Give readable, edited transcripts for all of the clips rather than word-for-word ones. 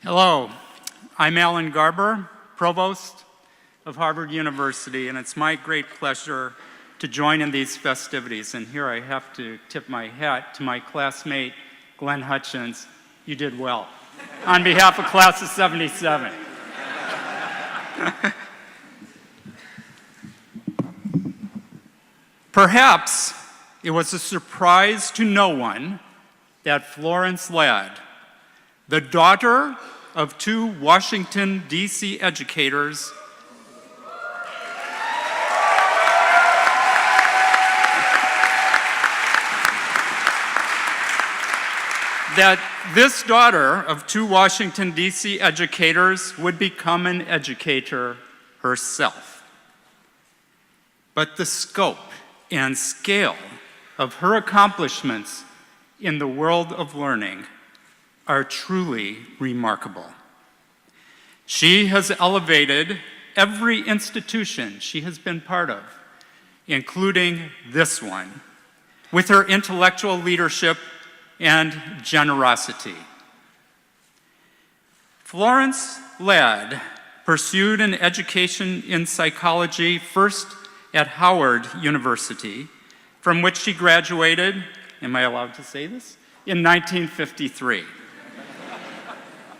Hello, I'm Alan Garber, Provost of Harvard University, and it's my great pleasure to join in these festivities. And here I have to tip my hat to my classmate, Glenn Hutchins. You did well. On behalf of Class of 77. Perhaps it was a surprise to no one that Florence Ladd, the daughter of two Washington, D.C. educators, would become an educator herself. But the scope and scale of her accomplishments in the world of learning are truly remarkable. She has elevated every institution she has been part of, including this one, with her intellectual leadership and generosity. Florence Ladd pursued an education in psychology first at Howard University, from which she graduated, am I allowed to say this? In 1953.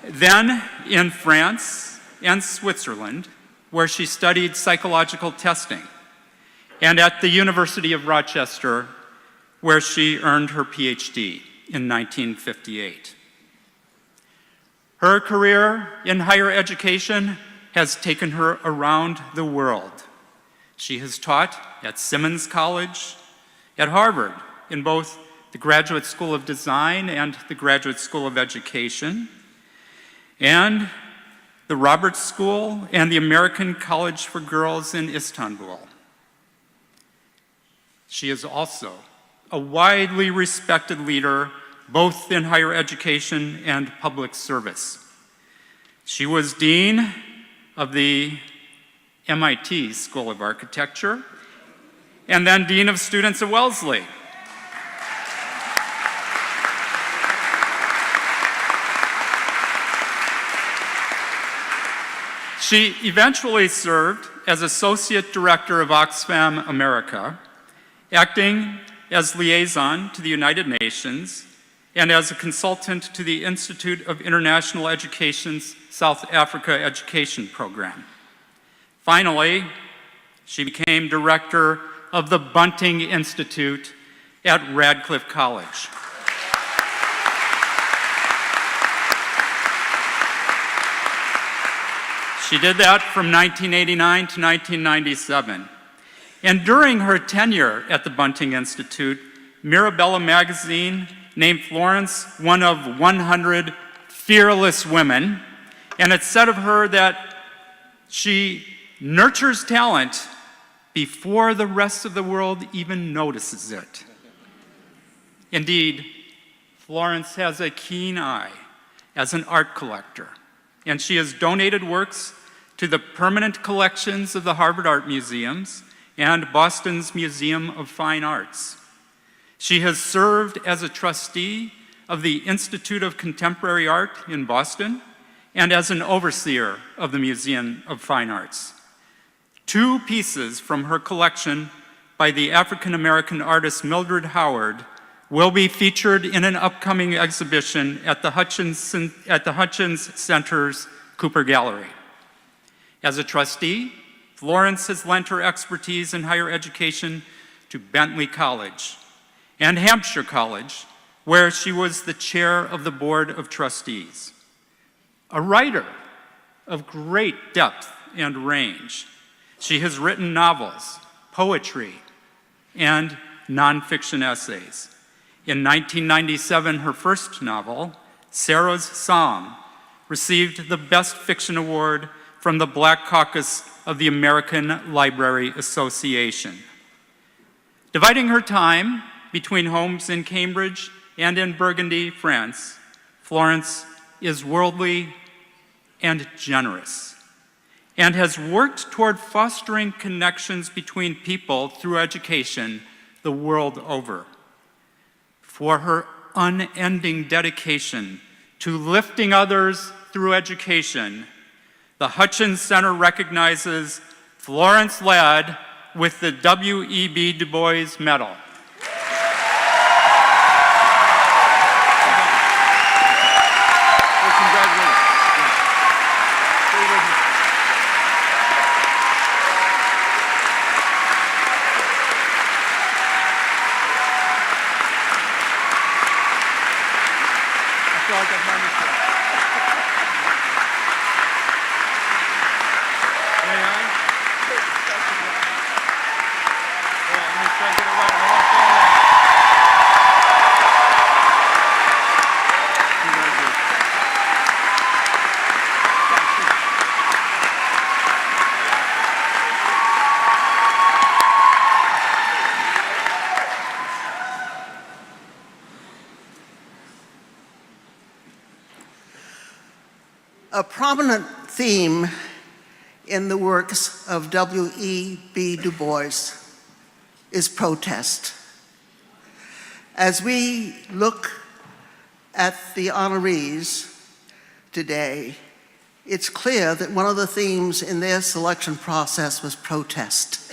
Then in France and Switzerland, where she studied psychological testing, and at the University of Rochester, where she earned her PhD in 1958. Her career in higher education has taken her around the world. She has taught at Simmons College, at Harvard, in both the Graduate School of Design and the Graduate School of Education, and the Roberts School and the American College for Girls in Istanbul. She is also a widely respected leader both in higher education and public service. She was Dean of the MIT School of Architecture and then Dean of Students at Wellesley. She eventually served as Associate Director of Oxfam America, acting as liaison to the United Nations and as a consultant to the Institute of International Education's South Africa Education Program. Finally, she became director of the Bunting Institute at Radcliffe College. She did that from 1989 to 1997. And during her tenure at the Bunting Institute, Mirabella magazine named Florence one of 100 fearless women, and it said of her that she nurtures talent before the rest of the world even notices it. Indeed, Florence has a keen eye as an art collector, and she has donated works to the permanent collections of the Harvard Art Museums and Boston's Museum of Fine Arts. She has served as a trustee of the Institute of Contemporary Art in Boston and as an overseer of the Museum of Fine Arts. Two pieces from her collection by the African-American artist Mildred Howard will be featured in an upcoming exhibition at the Hutchins Center's Cooper Gallery. As a trustee, Florence has lent her expertise in higher education to Bentley College and Hampshire College, where she was the chair of the Board of Trustees. A writer of great depth and range, she has written novels, poetry, and nonfiction essays. In 1997, her first novel, Sarah's Psalm, received the Best Fiction Award from the Black Caucus of the American Library Association. Dividing her time between homes in Cambridge and in Burgundy, France, Florence is worldly and generous, and has worked toward fostering connections between people through education the world over. For her unending dedication to lifting others through education, the Hutchins Center recognizes Florence Ladd with the W.E.B. Du Bois Medal. A prominent theme in the works of W.E.B. Du Bois is protest. As we look at the honorees today, it's clear that one of the themes in their selection process was protest.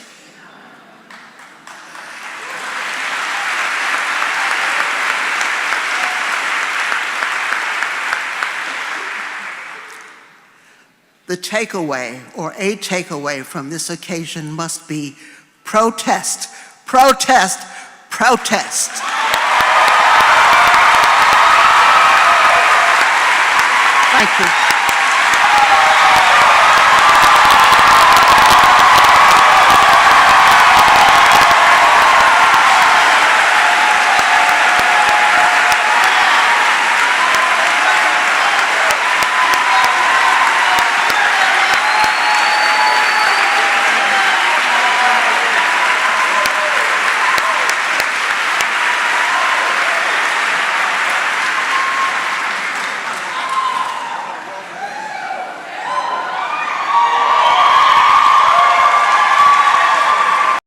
The takeaway, or a takeaway from this occasion, must be protest, protest, protest. Thank you.